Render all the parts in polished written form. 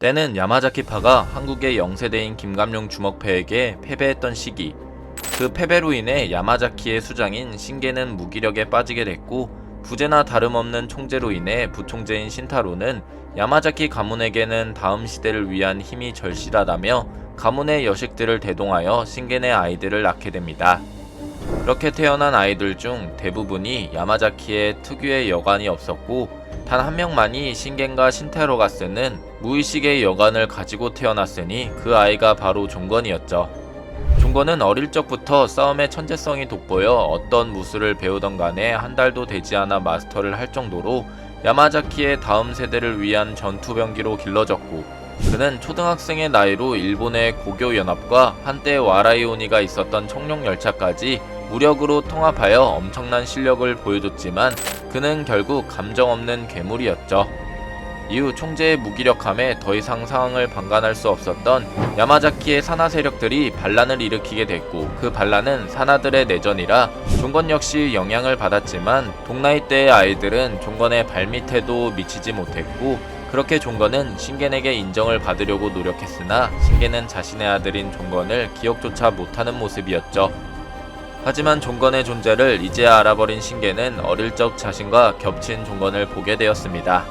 때는 야마자키파가 한국의 영세대인 김감룡 주먹패에게 패배했던 시기. 그 패배로 인해 야마자키의 수장인 신게는 무기력에 빠지게 됐고, 부재나 다름없는 총재로 인해 부총재인 신타로는 야마자키 가문에게는 다음 시대를 위한 힘이 절실하다며 가문의 여식들을 대동하여 신게네 아이들을 낳게 됩니다. 그렇게 태어난 아이들 중 대부분이 야마자키의 특유의 여관이 없었고, 단 한 명만이 신겐과 신타로가 쓰는 무의식의 여관을 가지고 태어났으니 그 아이가 바로 종건이었죠. 종건은 어릴 적부터 싸움의 천재성이 돋보여 어떤 무술을 배우던 간에 한 달도 되지 않아 마스터를 할 정도로 야마자키의 다음 세대를 위한 전투병기로 길러졌고, 그는 초등학생의 나이로 일본의 고교연합과 한때 와라이오니가 있었던 청룡열차까지 무력으로 통합하여 엄청난 실력을 보여줬지만 그는 결국 감정 없는 괴물이었죠. 이후 총재의 무기력함에 더 이상 상황을 방관할 수 없었던 야마자키의 산하 세력들이 반란을 일으키게 됐고, 그 반란은 산하들의 내전이라 종건 역시 영향을 받았지만 동나이 때의 아이들은 종건의 발밑에도 미치지 못했고, 그렇게 종건은 신겐에게 인정을 받으려고 노력했으나 신겐은 자신의 아들인 종건을 기억조차 못하는 모습이었죠. 하지만 종건의 존재를 이제야 알아버린 신겐은 어릴 적 자신과 겹친 종건을 보게 되었습니다.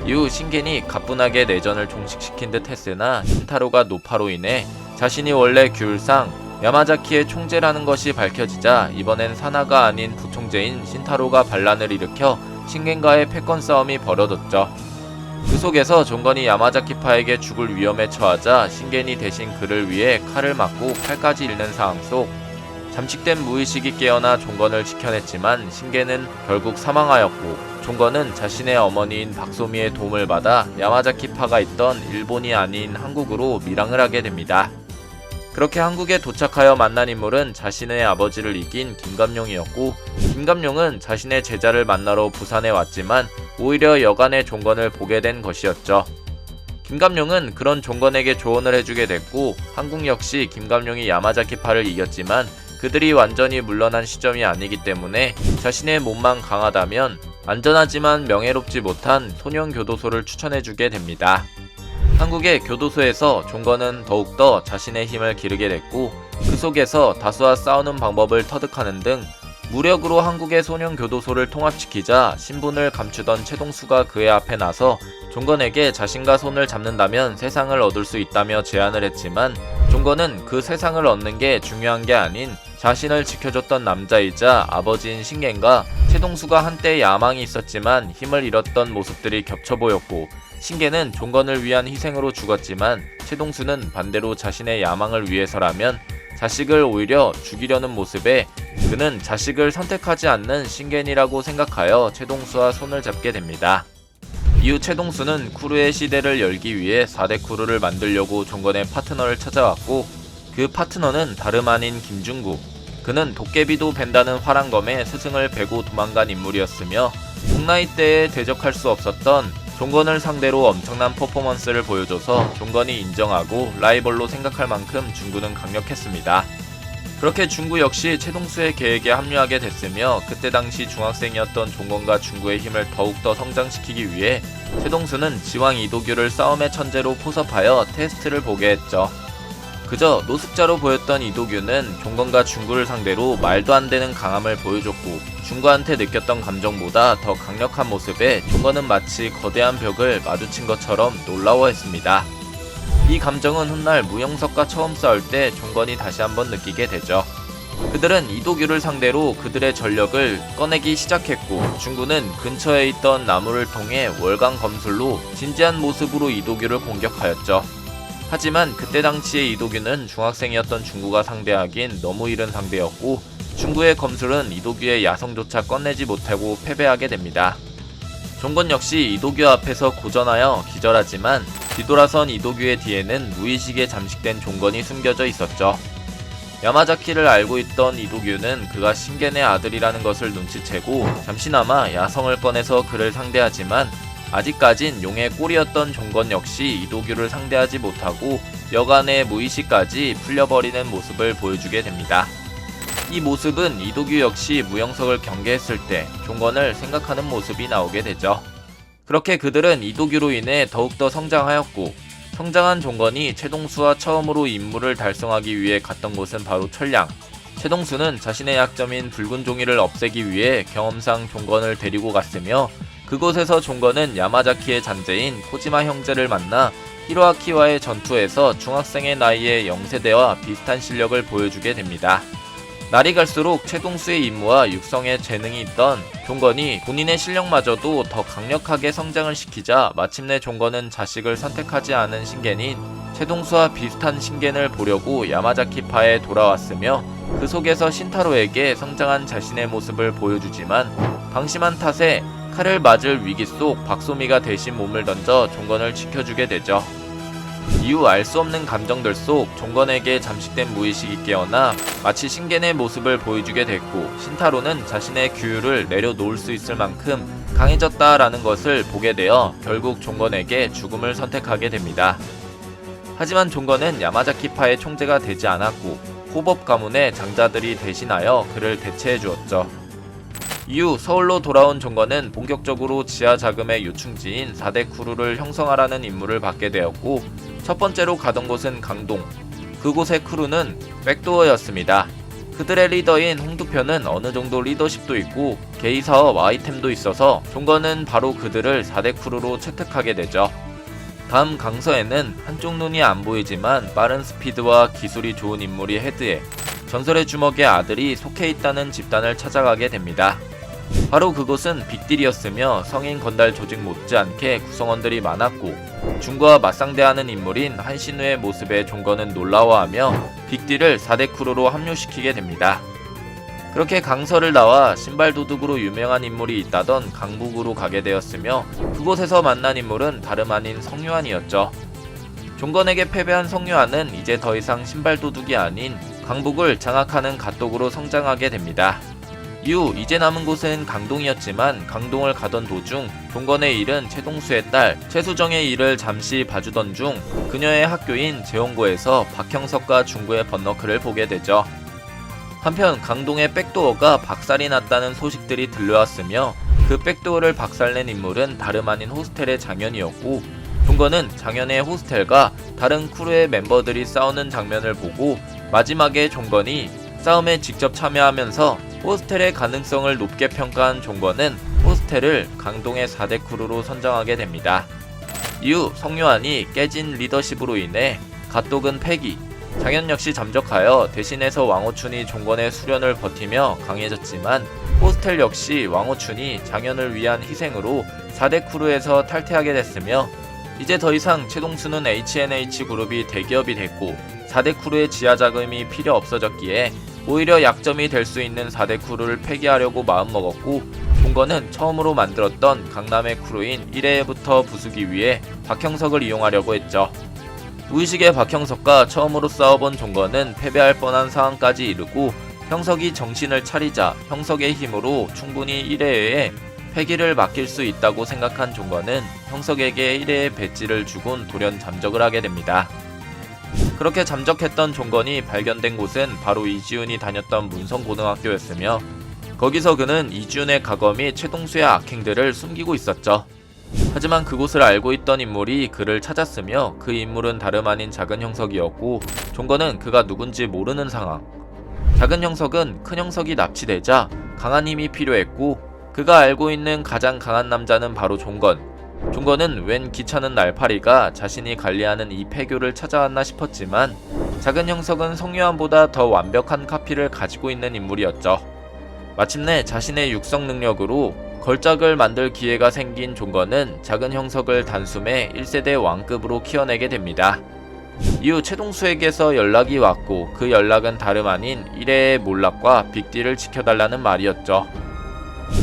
이후 신겐이 가뿐하게 내전을 종식시킨 듯 했으나 신타로가 노파로 인해 자신이 원래 규율상 야마자키의 총재라는 것이 밝혀지자 이번엔 산하가 아닌 부총재인 신타로가 반란을 일으켜 신겐과의 패권 싸움이 벌어졌죠. 그 속에서 종건이 야마자키파에게 죽을 위험에 처하자 신겐이 대신 그를 위해 칼을 맞고 팔까지 잃는 상황 속 잠식된 무의식이 깨어나 종건을 지켜냈지만 신겐은 결국 사망하였고, 종건은 자신의 어머니인 박소미의 도움을 받아 야마자키파가 있던 일본이 아닌 한국으로 밀항을 하게 됩니다. 그렇게 한국에 도착하여 만난 인물은 자신의 아버지를 이긴 김감룡이었고, 김감룡은 자신의 제자를 만나러 부산에 왔지만 오히려 여간의 종건을 보게 된 것이었죠. 김감룡은 그런 종건에게 조언을 해주게 됐고, 한국 역시 김감룡이 야마자키파를 이겼지만 그들이 완전히 물러난 시점이 아니기 때문에 자신의 몸만 강하다면 안전하지만 명예롭지 못한 소년교도소를 추천해주게 됩니다. 한국의 교도소에서 종건은 더욱더 자신의 힘을 기르게 됐고, 그 속에서 다수와 싸우는 방법을 터득하는 등 무력으로 한국의 소년교도소를 통합시키자 신분을 감추던 최동수가 그의 앞에 나서 종건에게 자신과 손을 잡는다면 세상을 얻을 수 있다며 제안을 했지만, 종건은 그 세상을 얻는 게 중요한 게 아닌 자신을 지켜줬던 남자이자 아버지인 신겐과 최동수가 한때 야망이 있었지만 힘을 잃었던 모습들이 겹쳐 보였고, 신겐은 종건을 위한 희생으로 죽었지만 최동수는 반대로 자신의 야망을 위해서라면 자식을 오히려 죽이려는 모습에 그는 자식을 선택하지 않는 신겐이라고 생각하여 최동수와 손을 잡게 됩니다. 이후 최동수는 쿠르의 시대를 열기 위해 4대 쿠르를 만들려고 종건의 파트너를 찾아왔고, 그 파트너는 다름 아닌 김중국. 그는 도깨비도 벤다는 화랑검에 스승을 베고 도망간 인물이었으며 동나이 때에 대적할 수 없었던 종건을 상대로 엄청난 퍼포먼스를 보여줘서 종건이 인정하고 라이벌로 생각할 만큼 중구는 강력했습니다. 그렇게 중구 역시 최동수의 계획에 합류하게 됐으며, 그때 당시 중학생이었던 종건과 중구의 힘을 더욱더 성장시키기 위해 최동수는 지왕 이도규를 싸움의 천재로 포섭하여 테스트를 보게 했죠. 그저 노숙자로 보였던 이도규는 종건과 중구를 상대로 말도 안 되는 강함을 보여줬고, 중구한테 느꼈던 감정보다 더 강력한 모습에 종건은 마치 거대한 벽을 마주친 것처럼 놀라워했습니다. 이 감정은 훗날 무용석과 처음 싸울 때 종건이 다시 한번 느끼게 되죠. 그들은 이도규를 상대로 그들의 전력을 꺼내기 시작했고, 중구는 근처에 있던 나무를 통해 월광 검술로 진지한 모습으로 이도규를 공격하였죠. 하지만 그때 당시의 이도규는 중학생이었던 중구가 상대하기엔 너무 이른 상대였고, 중구의 검술은 이도규의 야성조차 꺼내지 못하고 패배하게 됩니다. 종건 역시 이도규 앞에서 고전하여 기절하지만 뒤돌아선 이도규의 뒤에는 무의식에 잠식된 종건이 숨겨져 있었죠. 야마자키를 알고 있던 이도규는 그가 신겐의 아들이라는 것을 눈치채고 잠시나마 야성을 꺼내서 그를 상대하지만, 아직까진 용의 꼴이었던 종건 역시 이도규를 상대하지 못하고 여간의 무의식까지 풀려버리는 모습을 보여주게 됩니다. 이 모습은 이도규 역시 무영석을 경계했을 때 종건을 생각하는 모습이 나오게 되죠. 그렇게 그들은 이도규로 인해 더욱더 성장하였고, 성장한 종건이 최동수와 처음으로 임무를 달성하기 위해 갔던 곳은 바로 천량. 최동수는 자신의 약점인 붉은 종이를 없애기 위해 경험상 종건을 데리고 갔으며 그곳에서 종건은 야마자키의 잔재인 코지마 형제를 만나 히로아키와의 전투에서 중학생의 나이에 영세대와 비슷한 실력을 보여주게 됩니다. 날이 갈수록 최동수의 임무와 육성에 재능이 있던 종건이 본인의 실력마저도 더 강력하게 성장을 시키자 마침내 종건은 자식을 선택하지 않은 신겐인 최동수와 비슷한 신겐을 보려고 야마자키파에 돌아왔으며 그 속에서 신타로에게 성장한 자신의 모습을 보여주지만 방심한 탓에 칼을 맞을 위기 속 박소미가 대신 몸을 던져 종건을 지켜주게 되죠. 이후 알 수 없는 감정들 속 종건에게 잠식된 무의식이 깨어나 마치 신겐의 모습을 보여주게 됐고 신타로는 자신의 규율을 내려놓을 수 있을 만큼 강해졌다라는 것을 보게 되어 결국 종건에게 죽음을 선택하게 됩니다. 하지만 종건은 야마자키파의 총재가 되지 않았고 호법 가문의 장자들이 대신하여 그를 대체해 주었죠. 이후 서울로 돌아온 종건은 본격적으로 지하 자금의 요충지인 4대 크루를 형성하라는 임무를 받게 되었고 첫 번째로 가던 곳은 강동. 그곳의 크루는 백도어였습니다. 그들의 리더인 홍두표는 어느 정도 리더십도 있고 게이 사업 아이템도 있어서 종건은 바로 그들을 4대 크루로 채택하게 되죠. 다음 강서에는 한쪽 눈이 안 보이지만 빠른 스피드와 기술이 좋은 인물이 헤드해 전설의 주먹의 아들이 속해 있다는 집단을 찾아가게 됩니다. 바로 그곳은 빅딜이었으며 성인 건달 조직 못지않게 구성원들이 많았고 중과 맞상대하는 인물인 한신우의 모습에 종건은 놀라워하며 빅딜을 4대 크루로 합류시키게 됩니다. 그렇게 강서를 나와 신발도둑으로 유명한 인물이 있다던 강북으로 가게 되었으며 그곳에서 만난 인물은 다름 아닌 성유한이었죠. 종건에게 패배한 성유한은 이제 더 이상 신발도둑이 아닌 강북을 장악하는 갓독으로 성장하게 됩니다. 이후 이제 남은 곳은 강동이었지만 강동을 가던 도중 종건의 일은 최동수의 딸 최수정의 일을 잠시 봐주던 중 그녀의 학교인 재홍고에서 박형석과 중구의 번너크를 보게 되죠. 한편 강동의 백도어가 박살이 났다는 소식들이 들려왔으며 그 백도어를 박살낸 인물은 다름 아닌 호스텔의 장현이었고 종건은 장현의 호스텔과 다른 크루의 멤버들이 싸우는 장면을 보고 마지막에 종건이 싸움에 직접 참여하면서 호스텔의 가능성을 높게 평가한 종건은 호스텔을 강동의 4대 크루로 선정하게 됩니다. 이후 성유한이 깨진 리더십으로 인해 갓독은 폐기, 장현 역시 잠적하여 대신해서 왕호춘이 종건의 수련을 버티며 강해졌지만 호스텔 역시 왕호춘이 장현을 위한 희생으로 4대 크루에서 탈퇴하게 됐으며 이제 더 이상 최동수는 H&H 그룹이 대기업이 됐고 4대 크루의 지하 자금이 필요 없어졌기에 오히려 약점이 될 수 있는 4대 크루를 폐기하려고 마음먹었고 종건은 처음으로 만들었던 강남의 크루인 1회부터 부수기 위해 박형석을 이용하려고 했죠. 무의식의 박형석과 처음으로 싸워본 종건은 패배할 뻔한 상황까지 이르고 형석이 정신을 차리자 형석의 힘으로 충분히 1회에 폐기를 맡길 수 있다고 생각한 종건은 형석에게 1회의 배지를 주곤 돌연 잠적을 하게 됩니다. 그렇게 잠적했던 종건이 발견된 곳은 바로 이지훈이 다녔던 문성고등학교였으며 거기서 그는 이지훈의 과거 및 최동수의 악행들을 숨기고 있었죠. 하지만 그곳을 알고 있던 인물이 그를 찾았으며 그 인물은 다름 아닌 작은 형석이었고 종건은 그가 누군지 모르는 상황. 작은 형석은 큰 형석이 납치되자 강한 힘이 필요했고 그가 알고 있는 가장 강한 남자는 바로 종건. 종건은 웬 귀찮은 날파리가 자신이 관리하는 이 폐교를 찾아왔나 싶었지만 작은 형석은 성유한보다 더 완벽한 카피를 가지고 있는 인물이었죠. 마침내 자신의 육성 능력으로 걸작을 만들 기회가 생긴 종건은 작은 형석을 단숨에 1세대 왕급으로 키워내게 됩니다. 이후 최동수에게서 연락이 왔고 그 연락은 다름 아닌 1회의 몰락과 빅딜을 지켜달라는 말이었죠.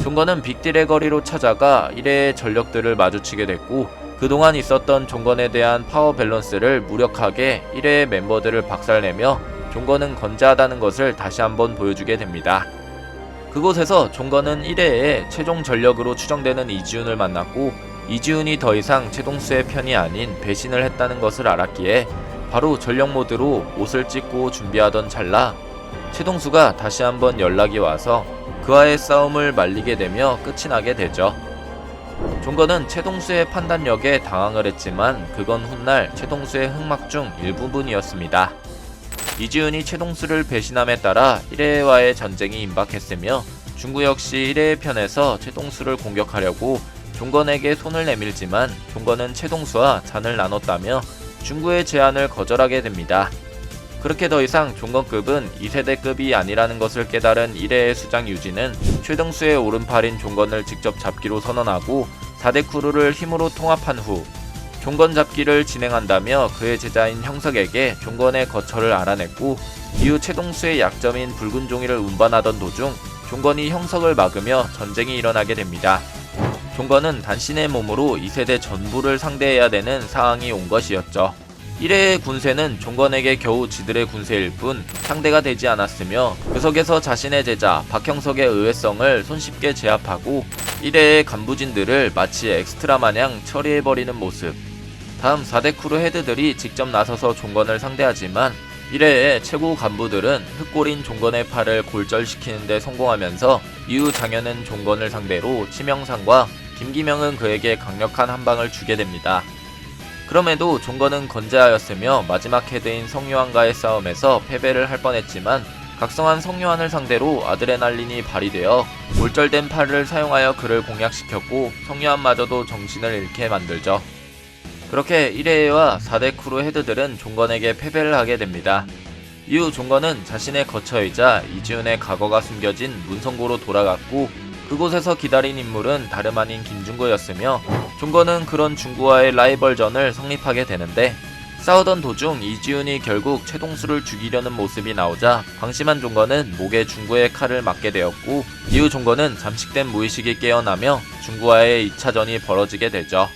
종건은 빅딜의 거리로 찾아가 1회의 전력들을 마주치게 됐고 그동안 있었던 종건에 대한 파워 밸런스를 무력하게 1회의 멤버들을 박살내며 종건은 건재하다는 것을 다시 한번 보여주게 됩니다. 그곳에서 종건은 1회에 최종 전력으로 추정되는 이지훈을 만났고 이지훈이 더 이상 최동수의 편이 아닌 배신을 했다는 것을 알았기에 바로 전력 모드로 옷을 찢고 준비하던 찰나 최동수가 다시 한번 연락이 와서 그와의 싸움을 말리게 되며 끝이 나게 되죠. 종건은 최동수의 판단력에 당황을 했지만 그건 훗날 최동수의 흑막 중 일부분이었습니다. 이지훈이 최동수를 배신함에 따라 1회와의 전쟁이 임박했으며 중구 역시 1회의 편에서 최동수를 공격하려고 종건에게 손을 내밀지만 종건은 최동수와 잔을 나눴다며 중구의 제안을 거절하게 됩니다. 그렇게 더 이상 종건급은 2세대급이 아니라는 것을 깨달은 1회의 수장 유진은 최동수의 오른팔인 종건을 직접 잡기로 선언하고 4대 크루를 힘으로 통합한 후 종건 잡기를 진행한다며 그의 제자인 형석에게 종건의 거처를 알아냈고 이후 최동수의 약점인 붉은 종이를 운반하던 도중 종건이 형석을 막으며 전쟁이 일어나게 됩니다. 종건은 단신의 몸으로 2세대 전부를 상대해야 되는 상황이 온 것이었죠. 1회의 군세는 종건에게 겨우 지들의 군세일 뿐 상대가 되지 않았으며 그 속에서 자신의 제자 박형석의 의외성을 손쉽게 제압하고 1회의 간부진들을 마치 엑스트라 마냥 처리해버리는 모습. 다음 4대 크루 헤드들이 직접 나서서 종건을 상대하지만 1회의 최고 간부들은 흑골인 종건의 팔을 골절시키는 데 성공하면서 이후 장현은 종건을 상대로 치명상과 김기명은 그에게 강력한 한방을 주게 됩니다. 그럼에도 종건은 건재하였으며 마지막 헤드인 성유한과의 싸움에서 패배를 할 뻔했지만 각성한 성유한을 상대로 아드레날린이 발휘되어 골절된 팔을 사용하여 그를 공략시켰고 성유한마저도 정신을 잃게 만들죠. 그렇게 1회와 4대 크루 헤드들은 종건에게 패배를 하게 됩니다. 이후 종건은 자신의 거처이자 이지훈의 과거가 숨겨진 문성고로 돌아갔고 그곳에서 기다린 인물은 다름 아닌 김중구였으며 종건은 그런 중구와의 라이벌전을 성립하게 되는데 싸우던 도중 이지훈이 결국 최동수를 죽이려는 모습이 나오자 방심한 종건은 목에 중구의 칼을 맞게 되었고 이후 종건은 잠식된 무의식이 깨어나며 중구와의 2차전이 벌어지게 되죠.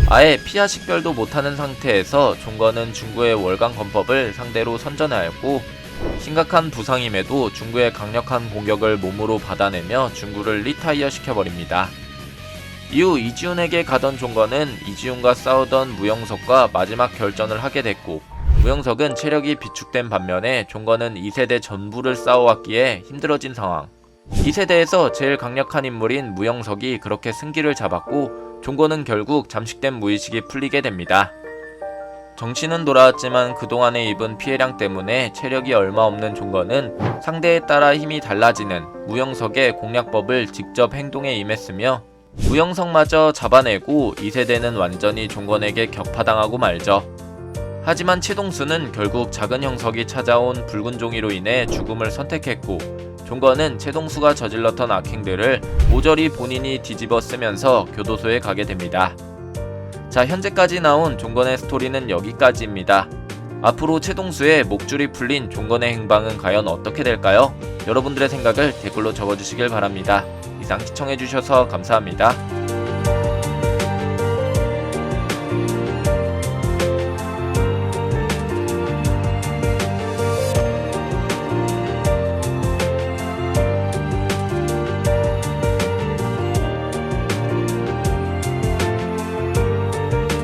아예 피하 식별도 못하는 상태에서 종건은 중구의 월강 권법을 상대로 선전하였고 심각한 부상임에도 중구의 강력한 공격을 몸으로 받아내며 중구를 리타이어 시켜버립니다. 이후 이지훈에게 가던 종건은 이지훈과 싸우던 무영석과 마지막 결전을 하게 됐고 무영석은 체력이 비축된 반면에 종건은 2세대 전부를 싸워왔기에 힘들어진 상황. 2세대에서 제일 강력한 인물인 무영석이 그렇게 승기를 잡았고 종건은 결국 잠식된 무의식이 풀리게 됩니다. 정신은 돌아왔지만 그동안에 입은 피해량 때문에 체력이 얼마 없는 종건은 상대에 따라 힘이 달라지는 무영석의 공략법을 직접 행동에 임했으며 무영석마저 잡아내고 2세대는 완전히 종건에게 격파당하고 말죠. 하지만 최동수는 결국 작은 형석이 찾아온 붉은 종이로 인해 죽음을 선택했고 종건은 최동수가 저질렀던 악행들을 모조리 본인이 뒤집어 쓰면서 교도소에 가게 됩니다. 자, 현재까지 나온 종건의 스토리는 여기까지입니다. 앞으로 최동수의 목줄이 풀린 종건의 행방은 과연 어떻게 될까요? 여러분들의 생각을 댓글로 적어주시길 바랍니다. 이상 시청해주셔서 감사합니다.